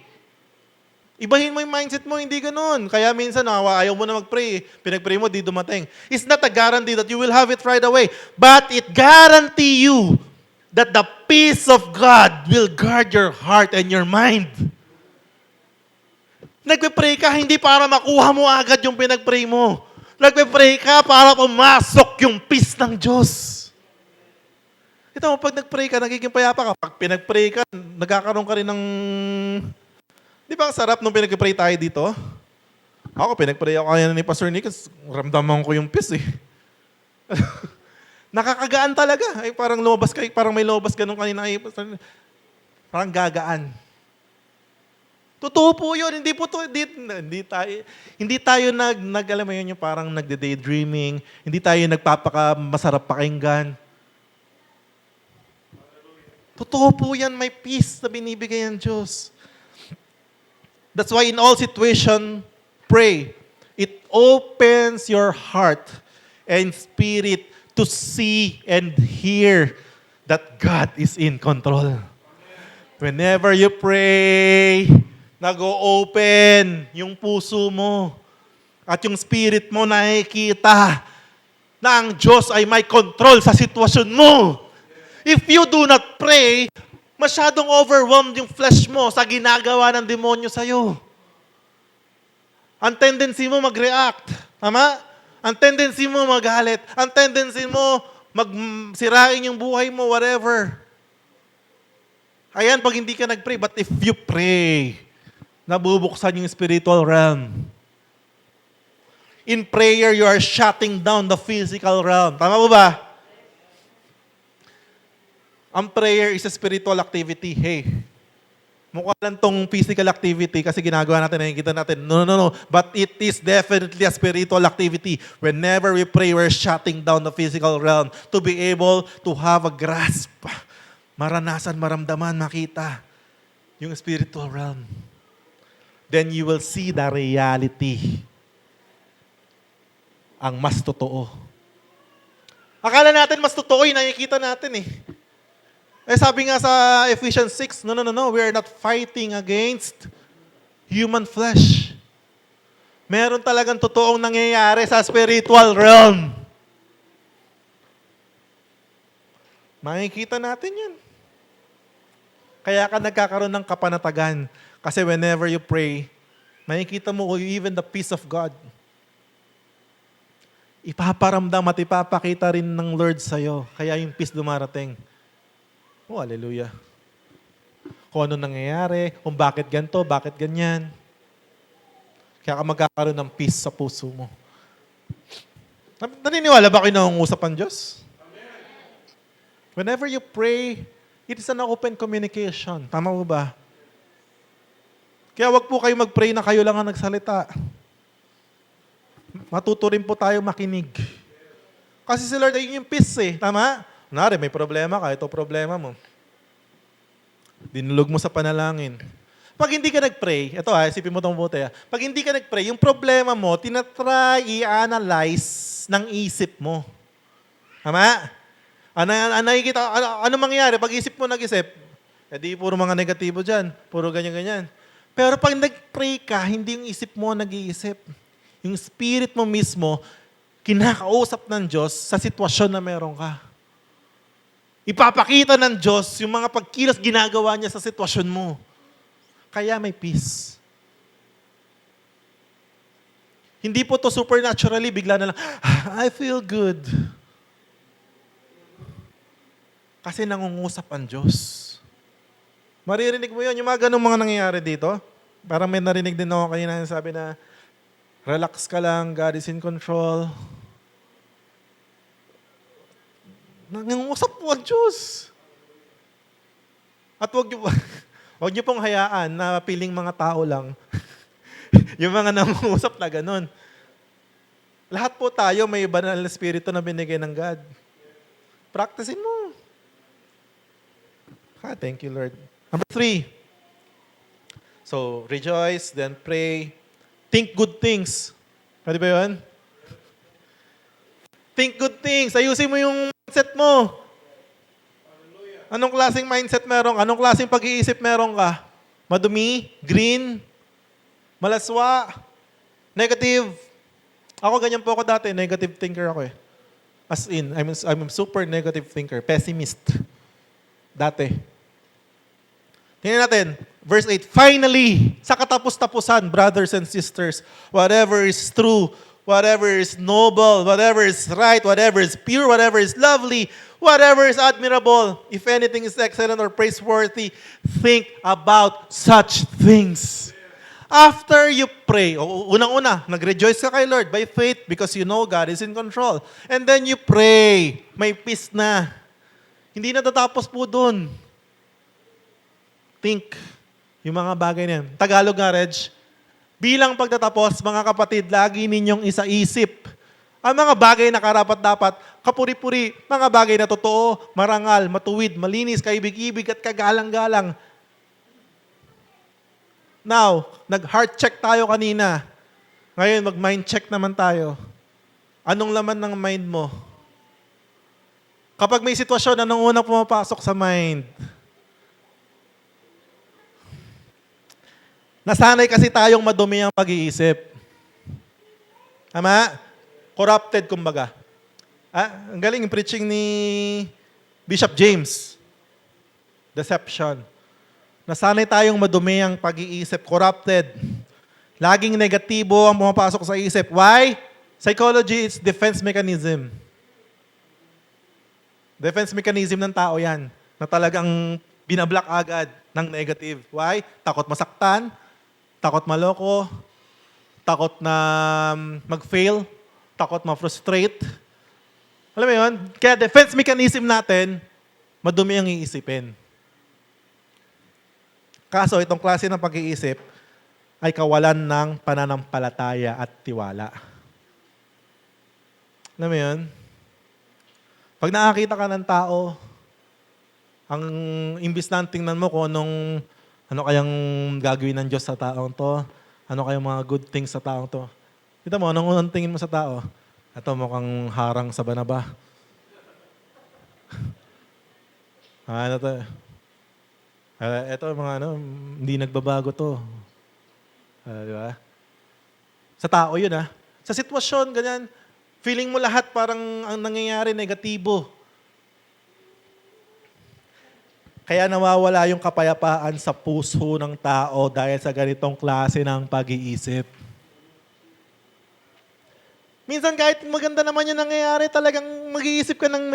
Ibahin mo yung mindset mo, hindi ganun. Kaya minsan, ayaw mo na mag-pray. Pinag-pray mo, di dumating. It's not a guarantee that you will have it right away. But it guarantee you that the peace of God will guard your heart and your mind. Nagpe-pray ka, hindi para makuha mo agad yung pinag-pray mo. Nagpe-pray ka para pumasok yung peace ng Diyos. Ito mo, pag nag-pray ka, nagiging payapa ka. Pag pinag-pray ka, nagkakaroon ka rin ng... Di ba ang sarap nung pinag-pray tayo dito? Ako, pinag-pray ako kaya ni Pastor Nick, ramdaman ko yung peace eh. Nakakagaan talaga. Ay, parang lumabas ka, parang may lumabas ganun kanina. Ay, parang gagaan. Totoo po yun. Hindi tayo alam mo yun, yung parang nagde-daydreaming. Hindi tayo masarap pakinggan. Totoo po yan. May peace na binibigay ng Diyos. That's why in all situation, pray. It opens your heart and spirit to see and hear that God is in control. Whenever you pray, nag-o-open yung puso mo at yung spirit mo nakikita na ang Diyos ay may control sa sitwasyon mo. If you do not pray, masyadong overwhelmed yung flesh mo sa ginagawa ng demonyo sa'yo. Ang tendency mo mag-react. Tama? Ang tendency mo magalit. Ang tendency mo magsirain yung buhay mo, whatever. Ayan, pag hindi ka nag-pray. But if you pray, nabubuksan yung spiritual realm. In prayer, you are shutting down the physical realm. Tama po ba? Ang prayer is a spiritual activity. Hey, mukha lang tong physical activity kasi ginagawa natin, nakikita natin. No. But it is definitely a spiritual activity. Whenever we pray, we're shutting down the physical realm to be able to have a grasp. Maranasan, maramdaman, makita yung spiritual realm. Then you will see the reality. Ang mas totoo. Akala natin mas totoo yung nakikita natin eh. Sabi nga sa Ephesians 6, no, we are not fighting against human flesh. Meron talagang totoong nangyayari sa spiritual realm. Makikita natin yan. Kaya ka nagkakaroon ng kapanatagan. Kasi whenever you pray, makikita mo even the peace of God. Ipaparamdam at ipapakita rin ng Lord sa'yo. Kaya yung peace dumarating. Oh, hallelujah. Kung ano nangyayari, kung bakit ganito, bakit ganyan. Kaya ka magkakaroon ng peace sa puso mo. Naniniwala ba kayo na nangungusap ang Diyos? Whenever you pray, it is an open communication. Tama mo ba? Kaya wag po kayo mag-pray na kayo lang ang nagsalita. Matuto rin po tayo makinig. Kasi si Lord ay yung peace eh. Tama? Kunwari, may problema ka, ito problema mo. Dinulog mo sa panalangin. Pag hindi ka nag-pray, ito isipin mo itong buti. Pag hindi ka nag-pray, yung problema mo, tinatry i-analyze ng isip mo. Tama? Ano mangyayari? Pag isip mo nag-isip, di puro mga negatibo dyan, puro ganyan-ganyan. Pero pag nag-pray ka, hindi yung isip mo nag-iisip. Yung spirit mo mismo, kinakausap ng Diyos sa sitwasyon na meron ka. Ipapakita ng Diyos yung mga pagkilos ginagawa niya sa sitwasyon mo. Kaya may peace. Hindi po to supernaturally, bigla na lang, I feel good. Kasi nangungusap ang Diyos. Maririnig mo yun, yung mga ganung mga nangyayari dito. Parang may narinig din ako kanina na sabi na, relax ka lang, God is in control. Nangungusap po ang Diyos. At huwag niyo pong hayaan na piling mga tao lang. Yung mga nangungusap na ganun. Lahat po tayo may banal na spirito na binigay ng God. Practicein mo. Thank you, Lord. Number 3. So, rejoice, then pray. Think good things. Pwede ba yun? Think good things. Ayusin mo yung mindset mo. Anong klaseng mindset meron? Anong klaseng pag-iisip meron ka? Madumi? Green? Malaswa? Negative? Ako ganyan po ako dati. Negative thinker ako eh. As in, I'm a super negative thinker. Pessimist. Dati. Tingnan natin. Verse 8. Finally, sa katapos-tapusan, brothers and sisters, whatever is true, whatever is noble, whatever is right, whatever is pure, whatever is lovely, whatever is admirable, if anything is excellent or praiseworthy, think about such things. After you pray, unang-una, nag-rejoice ka kay Lord by faith because you know God is in control. And then you pray, may peace na. Hindi na tatapos po dun. Think, yung mga bagay na yan. Tagalog nga, Reg, bilang pagtatapos, mga kapatid, lagi ninyong isaisip ang mga bagay na karapat-dapat, kapuri-puri, mga bagay na totoo, marangal, matuwid, malinis, kaibig-ibig at kagalang-galang. Now, nag-heart check tayo kanina. Ngayon, mag-mind check naman tayo. Anong laman ng mind mo? Kapag may sitwasyon, anong unang pumapasok sa mind? Nasanay kasi tayong madumi ang pag-iisip. Tama? Corrupted, kumbaga. Ang galing yung preaching ni Bishop James. Deception. Nasanay tayong madumi ang pag-iisip. Corrupted. Laging negatibo ang pumapasok sa isip. Why? Psychology is defense mechanism. Defense mechanism ng tao yan. Na talagang binablock agad ng negative. Why? Takot masaktan. Takot maloko, takot na mag-fail, takot ma-frustrate. Alam mo yun? Kaya defense mechanism natin, madumi ang iisipin. Kaso itong klase ng pag-iisip ay kawalan ng pananampalataya at tiwala. Alam mo yun? Pag nakakita ka ng tao, ang imbis na tingnan mo kung ano kayang gagawin ng Diyos sa taong to, ano kayang mga good things sa taong to. Kita mo, anong unang tingin mo sa tao? Ito mukhang harang sa banaba. Ano to? Ito mga hindi nagbabago to. Di ba? Sa tao yun Sa sitwasyon, ganyan, feeling mo lahat parang ang nangyayari negatibo. Kaya nawawala yung kapayapaan sa puso ng tao dahil sa ganitong klase ng pag-iisip. Minsan kahit maganda naman yung nangyayari, talagang mag-iisip ka ng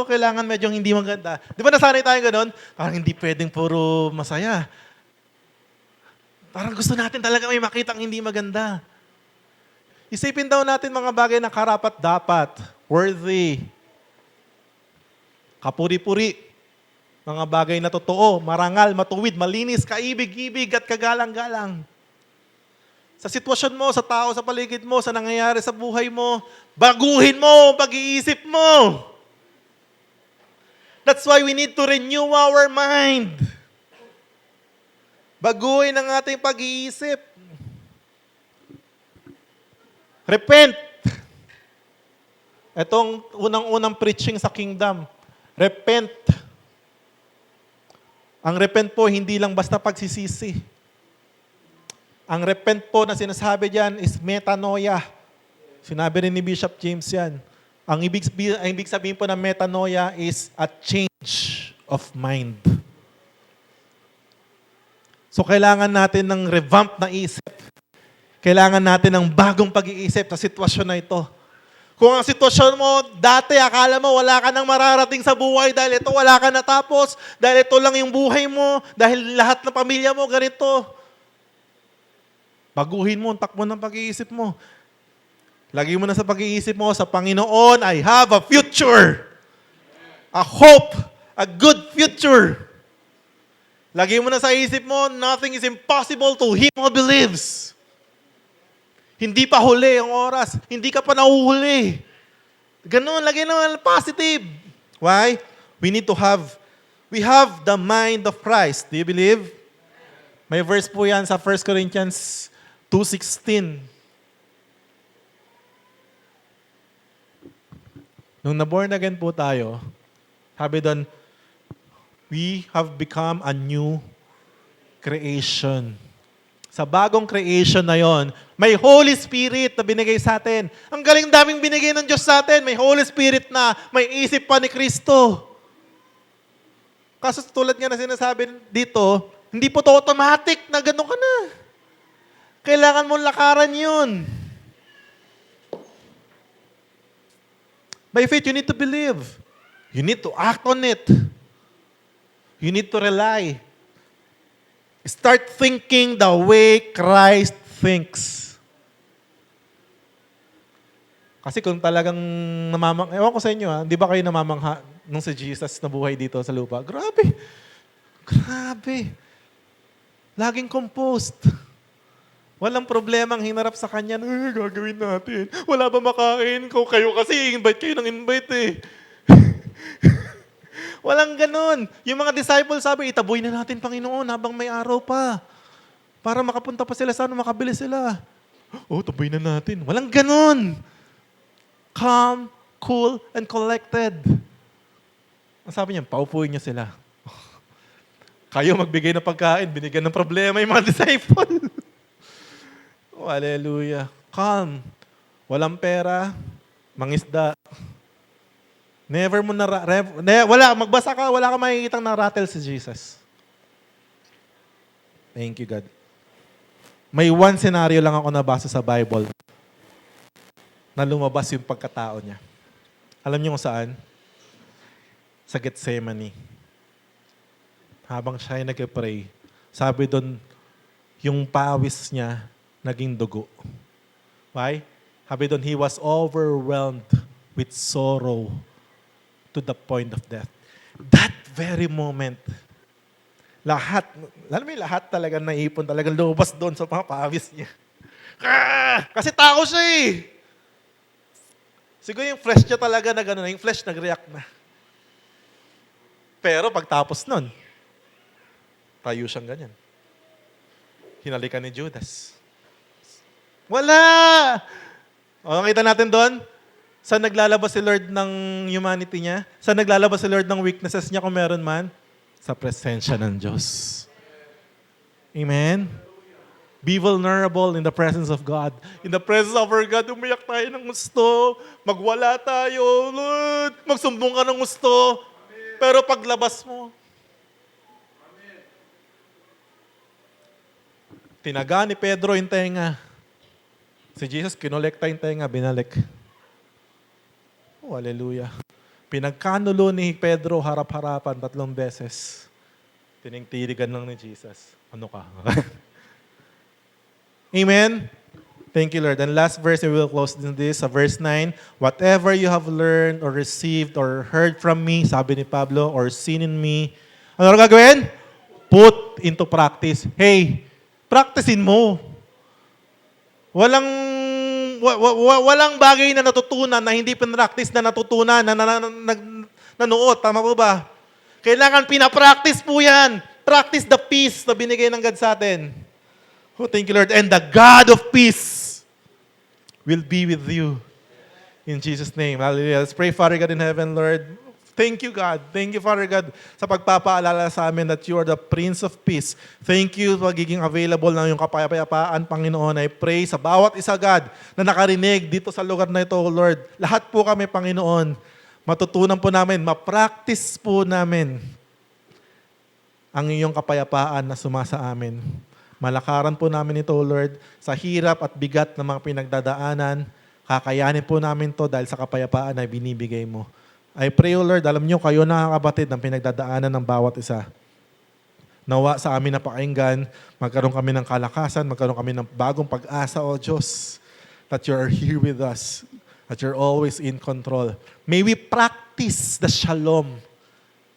kailangan medyo hindi maganda. Di ba nasanay tayo ganun? Parang hindi pwedeng puro masaya. Parang gusto natin talaga may makitang hindi maganda. Isipin daw natin mga bagay na karapat-dapat, worthy, kapuri-puri, mga bagay na totoo, marangal, matuwid, malinis, kaibig-ibig at kagalang-galang. Sa sitwasyon mo, sa tao, sa paligid mo, sa nangyayari sa buhay mo, baguhin mo ang pag-iisip mo. That's why we need to renew our mind. Baguhin ang ating pag-iisip. Repent. Itong unang-unang preaching sa kingdom. Repent. Ang repent po, hindi lang basta pagsisisi. Ang repent po na sinasabi diyan is metanoia. Sinabi rin ni Bishop James yan. Ang ibig sabihin po ng metanoia is a change of mind. So kailangan natin ng revamp na isip. Kailangan natin ng bagong pag-iisip sa sitwasyon na ito. Kung ang sitwasyon mo, dati akala mo wala ka nang mararating sa buhay dahil ito wala ka natapos, dahil ito lang yung buhay mo, dahil lahat ng pamilya mo ganito. Baguhin mo ang takbo ng pag-iisip mo. Lagi mo na sa pag-iisip mo, sa Panginoon, I have a future. A hope. A good future. Lagi mo na sa isip mo, nothing is impossible to him who believes. Hindi pa huli ang oras. Hindi ka pa nahuhuli. Ganun, lagi naman positive. Why? We have the mind of Christ. Do you believe? May verse po yan sa 1 Corinthians 2:16. Nung na-born again po tayo, sabi doon, we have become a new creation. Sa bagong creation na yon, may Holy Spirit na binigay sa atin. Ang galing daming binigay ng Diyos sa atin. May Holy Spirit na, may isip pa ni Kristo. Kaso tulad nga na sinasabi dito, hindi po to automatic na gano'n ka na. Kailangan mong lakaran yun. By faith, you need to believe. You need to act on it. You need to rely. Start thinking the way Christ thinks. Kasi kung talagang ewan ko sa inyo di ba kayo namamangha nung si Jesus na buhay dito sa lupa? Grabe. Laging composed. Walang problemang hinarap sa kanya, gagawin natin. Wala ba makain ko? Kayo kasi, invite kayo ng invite Walang ganun. Yung mga disciples sabi, itaboy na natin, Panginoon, habang may araw pa. Para makapunta pa sila, sana makabili sila. Taboy na natin. Walang ganun. Calm, cool, and collected. Ang sabi niya, paupuin niya sila. Kayo magbigay ng pagkain, binigyan ng problema yung mga disciples. Hallelujah. Calm. Walang pera, mangisda. Never mo magbasa ka, wala ka makikitang na-rattle si Jesus. Thank you, God. May one scenario lang ako nabasa sa Bible na lumabas yung pagkatao niya. Alam niyo kung saan? Sa Gethsemane. Habang siya ay nag-pray, sabi doon, yung pawis niya naging dugo. Why? Sabi doon, he was overwhelmed with sorrow to the point of death. That very moment, lahat talaga naipon, talagang lumabas doon sa mga pawis niya. Kasi tao siya eh. Siguro yung flesh niya talaga na gano'n, yung flesh nag-react na. Pero pagtapos nun, tayo siyang ganyan. Hinalikan ni Judas. Wala! O, nakita natin doon, saan naglalabas si Lord ng humanity niya? Saan naglalabas si Lord ng weaknesses niya kung meron man? Sa presensya ng Diyos. Amen? Be vulnerable in the presence of God. In the presence of our God, umiyak tayo ng gusto. Magwala tayo, Lord. Magsumbong ka ng gusto. Pero paglabas mo, tinaga ni Pedro yung tenga. Si Jesus, kinolekta yung tenga, binalik. Oh, hallelujah. Pinagkanulo ni Pedro harap-harapan 3 beses. Tiningtiligan lang ni Jesus. Ano ka? Amen? Thank you, Lord. And last verse, we will close this, verse 9. Whatever you have learned or received or heard from me, sabi ni Pablo, or seen in me, ano gagawin? Put into practice. Hey, practicein mo. Walang bagay na natutunan na hindi pinractice na natutunan, na nanuot. Tama po ba? Kailangan pinapractice po yan. Practice the peace na binigay ng God sa atin. Oh, thank you, Lord. And the God of peace will be with you. In Jesus' name. Hallelujah. Let's pray, Father God in heaven, Lord. Thank you, God. Thank you, Father God, sa pagpapaalala sa amin that you are the Prince of Peace. Thank you for magiging available ng yung kapayapaan, Panginoon. I pray sa bawat isa, God, na nakarinig dito sa lugar na ito, Lord. Lahat po kami, Panginoon, matutunan po namin, ma-practice po namin ang iyong kapayapaan na sumasa amin. Malakaran po namin ito, Lord, sa hirap at bigat ng mga pinagdadaanan. Kakayanin po namin to dahil sa kapayapaan na binibigay mo. I pray, O Lord, alam nyo, kayo na kabatid ng pinagdadaanan ng bawat isa. Nawa sa amin na pakinggan, magkaroon kami ng kalakasan, magkaroon kami ng bagong pag-asa, O Diyos, that you are here with us, that you're always in control. May we practice the shalom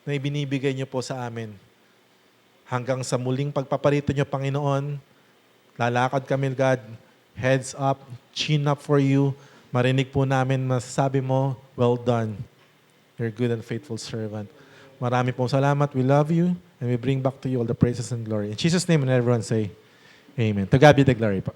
na ibinibigay niyo po sa amin. Hanggang sa muling pagpaparito niyo, Panginoon, lalakad kami, God, heads up, chin up for you. Marinig po namin, masasabi mo, well done. You're a good and faithful servant. Marami pong salamat. We love you and we bring back to you all the praises and glory. In Jesus' name, and everyone say, Amen. To God be the glory po.